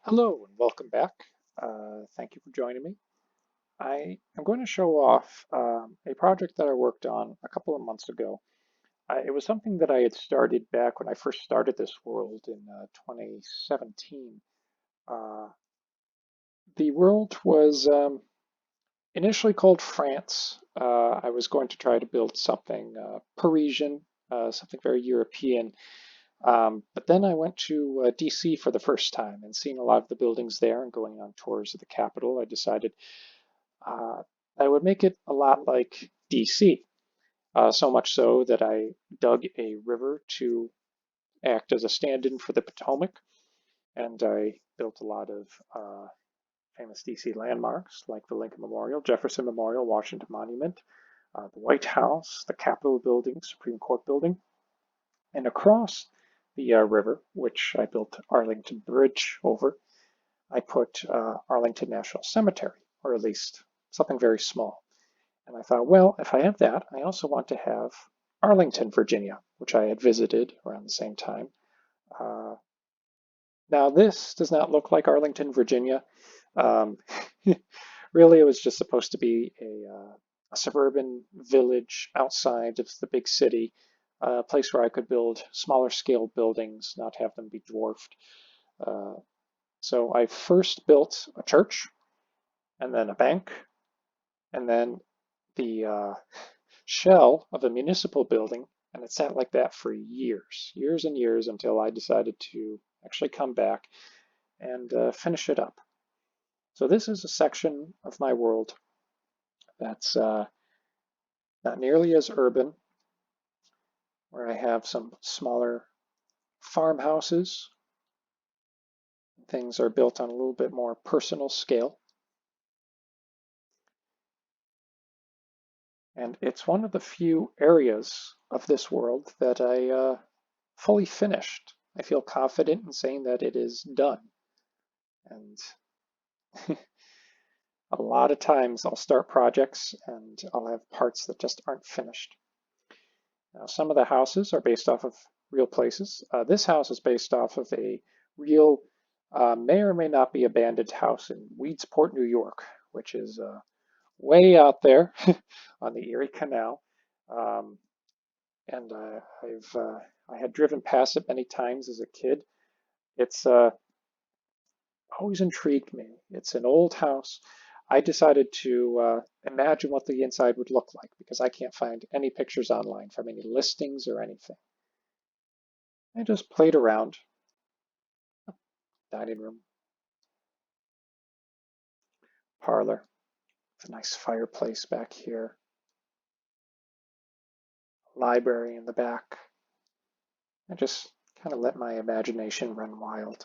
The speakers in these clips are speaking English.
Hello and welcome back. Thank you for joining me. I am going to show off a project that I worked on a couple of months ago. It was something that I had started back when I first started this world in 2017. Uh, the world was initially called France. I was going to try to build something Parisian, something very European. But then I went to DC for the first time and seeing a lot of the buildings there and going on tours of the Capitol, I decided uh, I would make it a lot like DC. So much so that I dug a river to act as a stand-in for the Potomac, and I built a lot of famous DC landmarks like the Lincoln Memorial, Jefferson Memorial, Washington Monument, the White House, the Capitol Building, Supreme Court Building, and across the river, which I built Arlington Bridge over, I put Arlington National Cemetery, or at least something very small. And I thought, well, if I have that, I also want to have Arlington, Virginia, which I had visited around the same time. Uh, Now, this does not look like Arlington, Virginia. Um, really, it was just supposed to be a suburban village outside of the big city, a place where I could build smaller scale buildings, not have them be dwarfed. Uh, so I first built a church, and then a bank, and then the shell of a municipal building, and it sat like that for years and years until I decided to actually come back and finish it up. So this is a section of my world that's not nearly as urban, where I have some smaller farmhouses. Things are built on a little bit more personal scale. And it's one of the few areas of this world that I fully finished. I feel confident in saying that it is done. And a lot of times I'll start projects and I'll have parts that just aren't finished. Now, some of the houses are based off of real places. This house is based off of a real, may or may not be abandoned house in Weedsport, New York, which is way out there on the Erie Canal. Um, and I had driven past it many times as a kid. It's always intrigued me. It's an old house. I decided to imagine what the inside would look like because I can't find any pictures online from any listings or anything. I just played around. Dining room, parlor, with a nice fireplace back here, library in the back. I just kind of let my imagination run wild.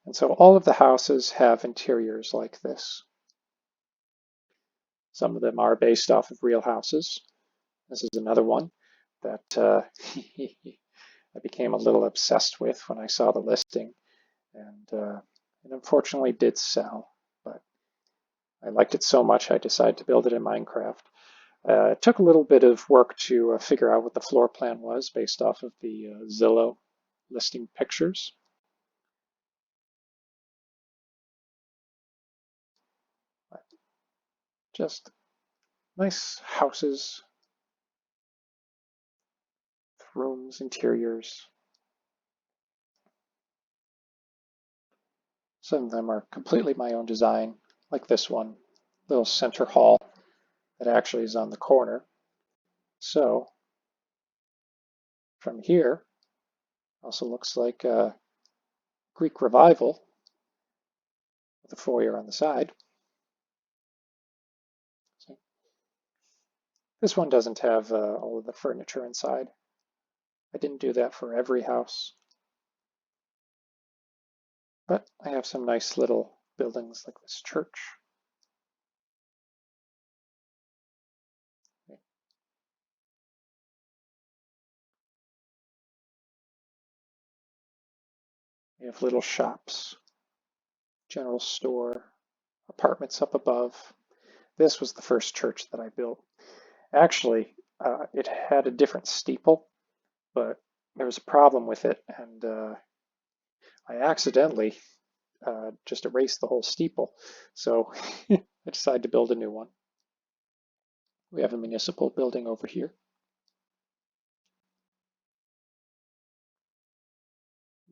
And so all of the houses have interiors like this. Some of them are based off of real houses. This is another one that I became a little obsessed with when I saw the listing, and it unfortunately did sell. But I liked it so much I decided to build it in Minecraft. It took a little bit of work to figure out what the floor plan was based off of the Zillow listing pictures. But just nice houses, rooms, interiors. Some of them are completely my own design, like this one, little center hall that actually is on the corner. So from here, also looks like a Greek revival with a foyer on the side. So this one doesn't have all of the furniture inside. I didn't do that for every house, but I have some nice little buildings like this church. We have little shops, general store, apartments up above. This was the first church that I built. Actually, it had a different steeple, but there was a problem with it, and I accidentally just erased the whole steeple. So I decided to build a new one. We have a municipal building over here.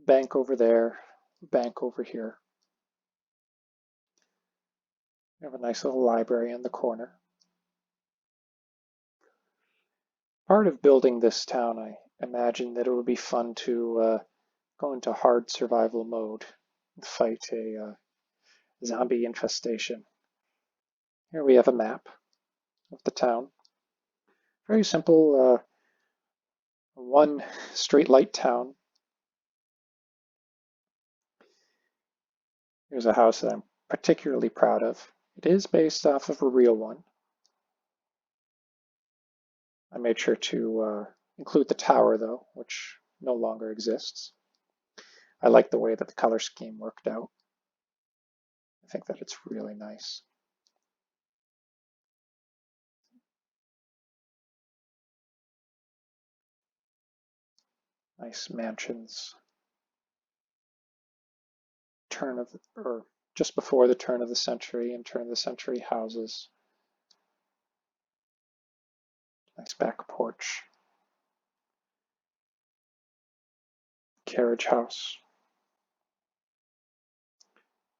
Bank over there, bank over here. We have a nice little library in the corner. Part of building this town, I imagined that it would be fun to go into hard survival mode and fight a zombie infestation. Here we have a map of the town. Very simple, one straight light town. Here's a house that I'm particularly proud of. It is based off of a real one. I made sure to include the tower though, which no longer exists. I like the way that the color scheme worked out. I think that it's really nice. Nice mansions. Turn of, or just before the turn of the century and turn of the century houses. Nice back porch. Carriage house.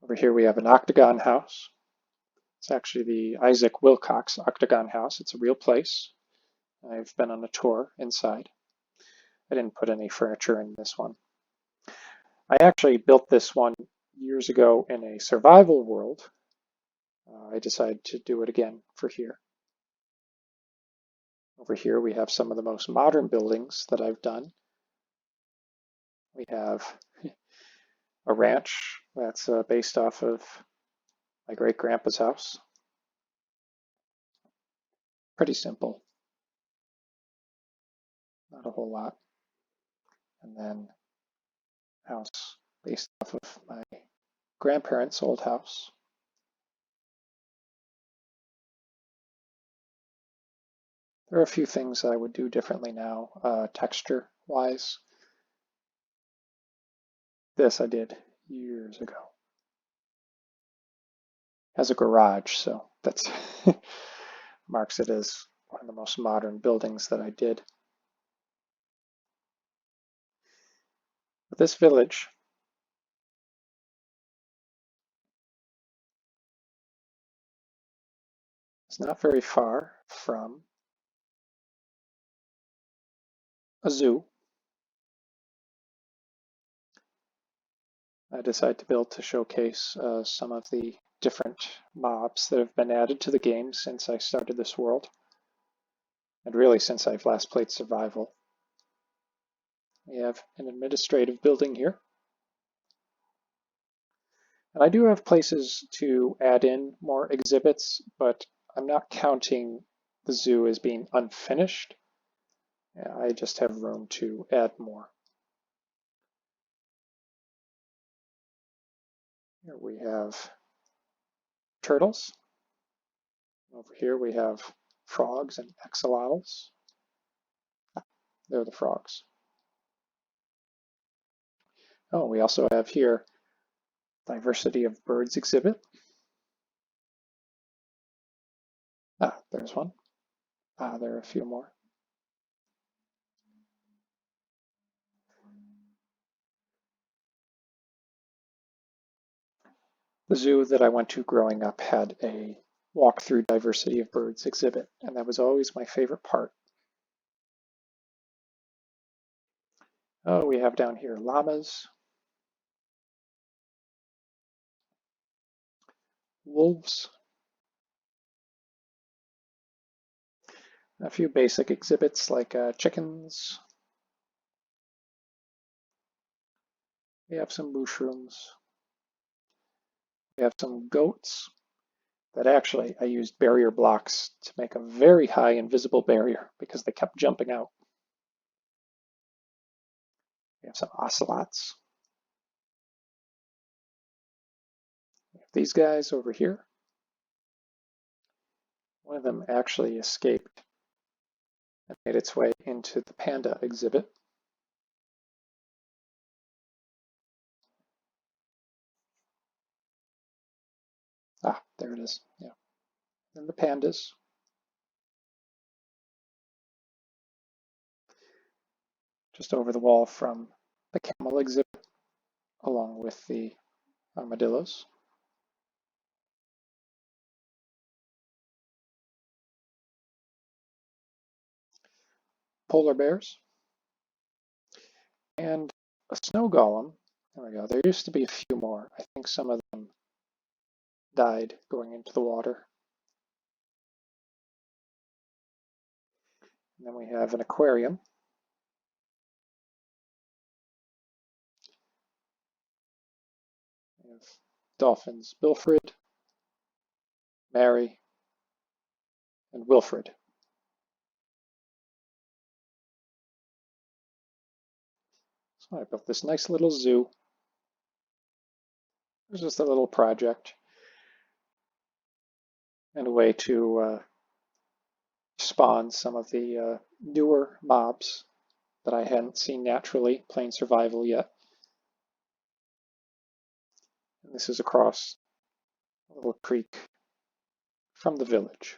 Over here we have an octagon house. It's actually the Isaac Wilcox Octagon House. It's a real place. I've been on a tour inside. I didn't put any furniture in this one. I actually built this one years ago in a survival world. I decided to do it again for here. Over here we have some of the most modern buildings that I've done. We have a ranch that's based off of my great-grandpa's house. Pretty simple. Not a whole lot. And then house based off of my grandparents' old house. There are a few things I would do differently now, texture-wise. This I did years ago. Has a garage, so that's marks it as one of the most modern buildings that I did. But this village is not very far from a zoo. I decided to build to showcase some of the different mobs that have been added to the game since I started this world, and really since I've last played Survival. We have an administrative building here. And I do have places to add in more exhibits, but I'm not counting the zoo as being unfinished. I just have room to add more. Here we have turtles. Over here we have frogs and axolotls. They're the frogs. Oh, we also have here diversity of birds exhibit. There's one. There are a few more. The zoo that I went to growing up had a walk through diversity of birds exhibit, and that was always my favorite part. Oh, we have down here llamas, wolves, a few basic exhibits like chickens. We have some mushrooms. We have some goats that actually I used barrier blocks to make a very high invisible barrier because they kept jumping out. We have some ocelots. We have these guys over here. One of them actually escaped and made its way into the panda exhibit. Ah, there it is. Yeah. And the pandas. Just over the wall from the camel exhibit, along with the armadillos. Polar bears, and a snow golem. There we go. There used to be a few more. I think some of them died going into the water. And then we have an aquarium. We have dolphins Bilfred, Mary, and Wilfred. So I built this nice little zoo. It was just a little project and a way to spawn some of the newer mobs that I hadn't seen naturally playing survival yet. And this is across a little creek from the village.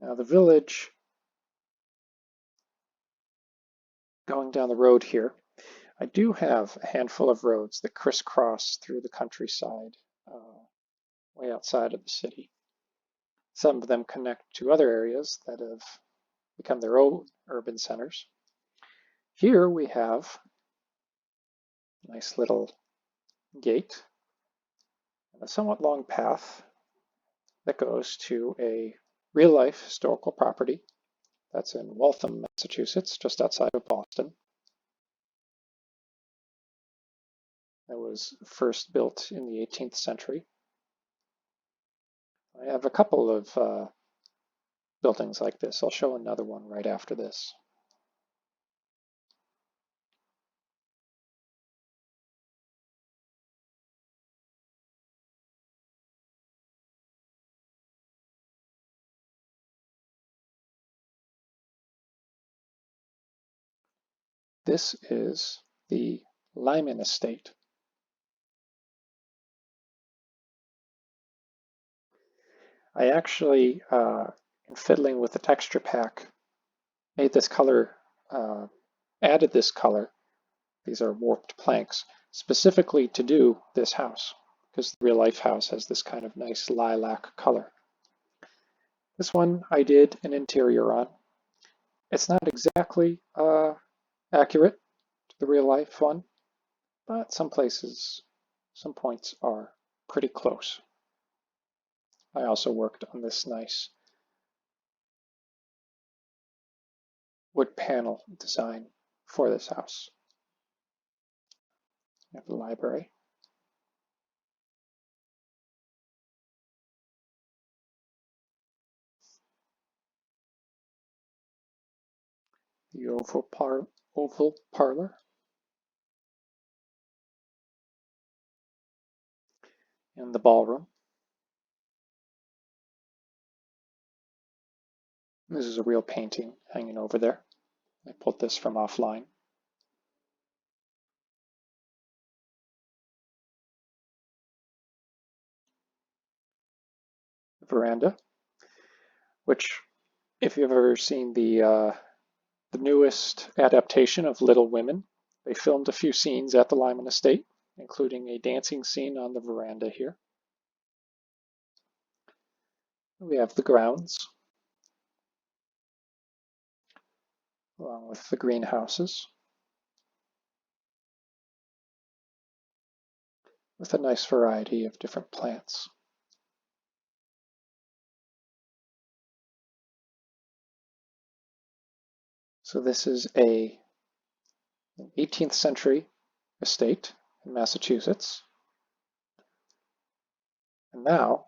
Now the village, going down the road here, I do have a handful of roads that crisscross through the countryside, way outside of the city. Some of them connect to other areas that have become their own urban centers. Here we have a nice little gate and a somewhat long path that goes to a real-life historical property that's in Waltham, Massachusetts, just outside of Boston. It was first built in the 18th century. I have a couple of buildings like this. I'll show another one right after this. This is the Lyman estate. I actually, in fiddling with the texture pack, made this color, added this color. These are warped planks, specifically to do this house, because the real life house has this kind of nice lilac color. This one I did an interior on. It's not exactly accurate to the real life one, but some places, some points are pretty close. I also worked on this nice wood panel design for this house. We have the library. The oval parlor. And the ballroom. This is a real painting hanging over there. I pulled this from offline. The veranda, which, if you've ever seen the newest adaptation of Little Women, they filmed a few scenes at the Lyman estate, including a dancing scene on the veranda here. We have the grounds, along with the greenhouses, with a nice variety of different plants. So this is an 18th century estate in Massachusetts. And now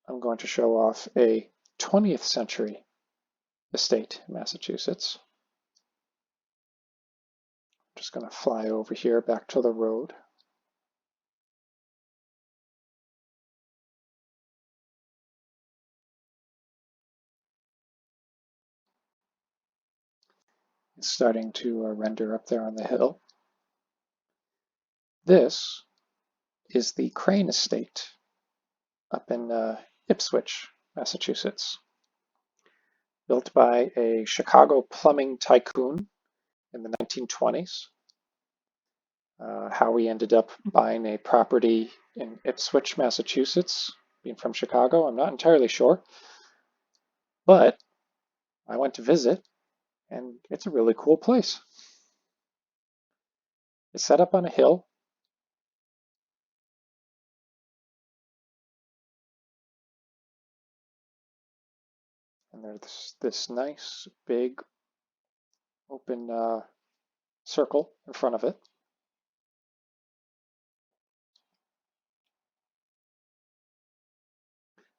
I'm going to show off a 20th century estate in Massachusetts. I'm just going to fly over here back to the road. It's starting to render up there on the hill. This is the Crane Estate up in Ipswich, Massachusetts, built by a Chicago plumbing tycoon in the 1920s. How we ended up buying a property in Ipswich, Massachusetts, being from Chicago, I'm not entirely sure. But I went to visit, and it's a really cool place. It's set up on a hill. And there's this nice big open circle in front of it.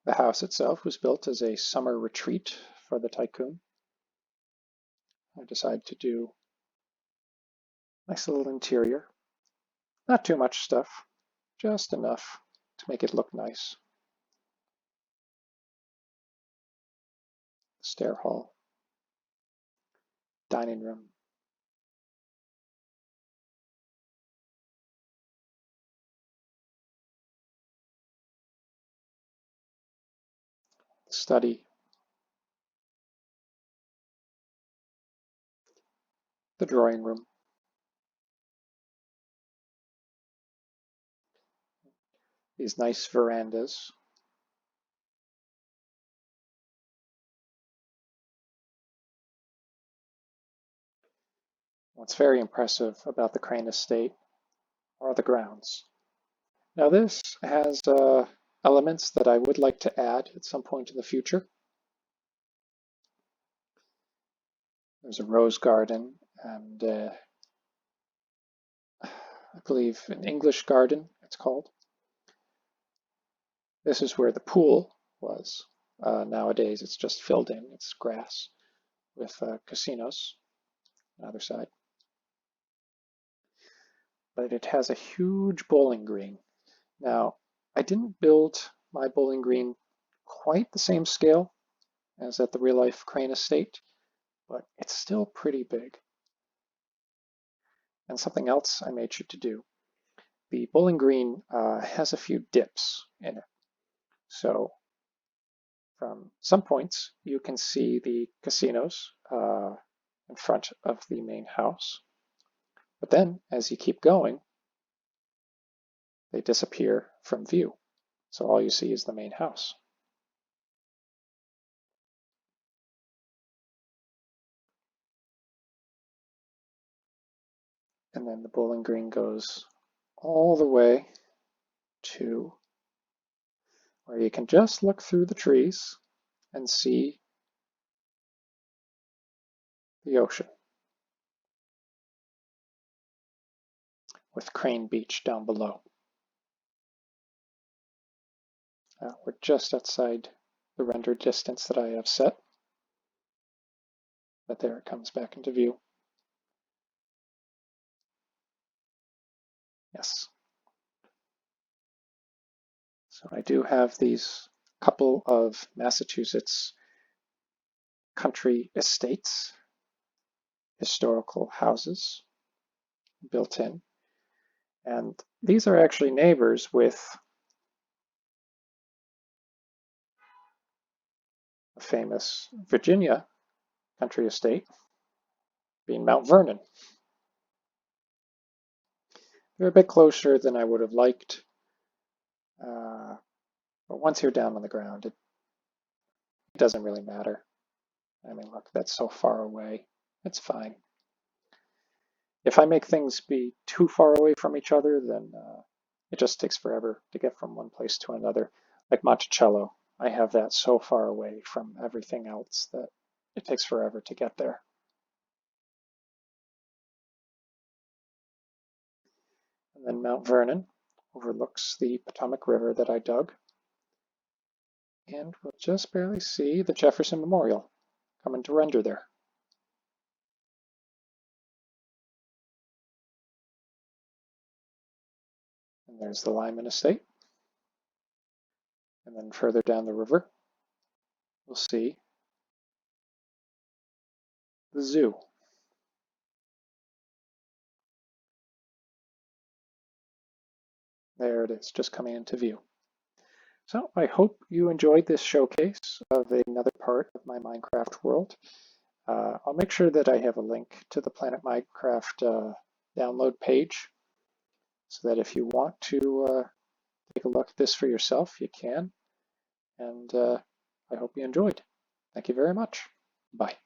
The house itself was built as a summer retreat for the tycoon. I decided to do a nice little interior. Not too much stuff, just enough to make it look nice. Stair hall, dining room, study, the drawing room. These nice verandas. What's very impressive about the Crane Estate are the grounds. Now this has elements that I would like to add at some point in the future. There's a rose garden and I believe an English garden, it's called. This is where the pool was. Nowadays it's just filled in, it's grass with casinos on the other side. But it has a huge bowling green. Now, I didn't build my bowling green quite the same scale as at the real life Crane Estate, but it's still pretty big. And something else I made sure to do. The bowling green has a few dips in it. So from some points, you can see the casinos in front of the main house. But then, as you keep going, they disappear from view. So all you see is the main house. And then the bowling green goes all the way to where you can just look through the trees and see the ocean with Crane Beach down below. We're just outside the render distance that I have set, but there it comes back into view. Yes. So I do have these couple of Massachusetts country estates, historical houses built in. And these are actually neighbors with a famous Virginia country estate, being Mount Vernon. They're a bit closer than I would have liked, but once you're down on the ground, it doesn't really matter. I mean, look, that's so far away. It's fine. If I make things be too far away from each other, then it just takes forever to get from one place to another. Like Monticello, I have that so far away from everything else that it takes forever to get there. And then Mount Vernon overlooks the Potomac River that I dug. And we'll just barely see the Jefferson Memorial coming to render there. And there's the Lyman estate. And then further down the river, we'll see the zoo. there it is, just coming into view. So I hope you enjoyed this showcase of another part of my Minecraft world. I'll make sure that I have a link to the Planet Minecraft download page so that if you want to take a look at this for yourself, you can. And I hope you enjoyed. Thank you very much. Bye.